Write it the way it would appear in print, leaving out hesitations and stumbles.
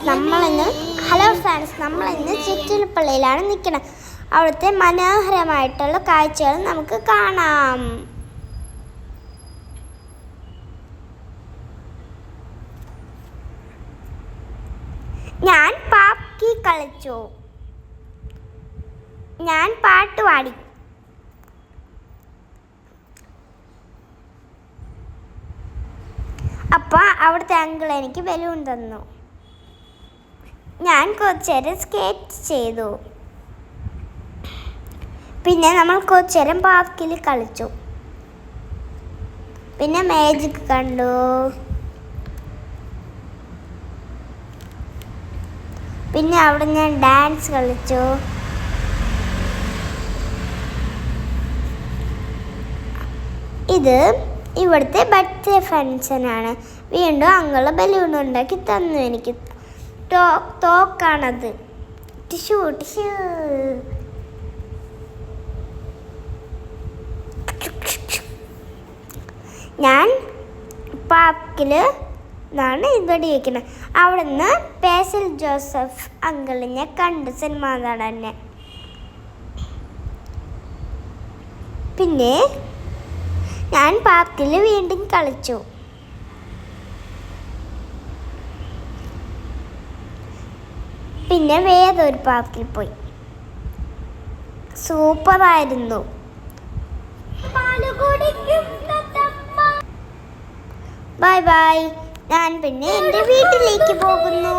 നമ്മളിന്ന് hello friends, നമ്മളിന്ന് ചിറ്റിലപ്പള്ളിയിലാണ് നിൽക്കുന്നത്. അവിടുത്തെ മനോഹരമായിട്ടുള്ള കാഴ്ചകൾ നമുക്ക് കാണാം. ഞാൻ പാപ്പി കളിച്ചു, ഞാൻ പാട്ട് പാടി, അപ്പോൾ അവിടുത്തെ അങ്കിൾ എനിക്ക് ബലൂൺ തന്നു. ഞാൻ കുറച്ചേരം സ്കേറ്റ് ചെയ്തു. പിന്നെ നമ്മൾ കുറച്ചേരം പാർക്കിൽ കളിച്ചു. പിന്നെ മാജിക് കണ്ടു. പിന്നെ അവിടെ ഞാൻ ഡാൻസ് കളിച്ചു. ഇത് ഇവിടുത്തെ ബർത്ത്ഡേ ഫംഗ്ഷനാണ്. വീണ്ടും അങ്കിള് ബലൂൺ ഉണ്ടാക്കി തന്നു എനിക്ക്. തോക്കാണത്. Tissue tissue. ഞാൻ പാർക്കിൽ നിന്നാണ് ഇവിടെ ഇരിക്കുന്നത്. അവിടെ നിന്ന് ബേസിൽ ജോസഫ് അങ്കിളിനെ കണ്ടു, സിനിമാ നടനെ. പിന്നെ ഞാൻ പാർക്കിൽ വീണ്ടും കളിച്ചു. പിന്നെ വേറൊരു പാർക്കിൽ പോയി. സൂപ്പറായിരുന്നു. Bye bye. ഞാൻ പിന്നെ എൻ്റെ വീട്ടിലേക്ക് പോകുന്നു.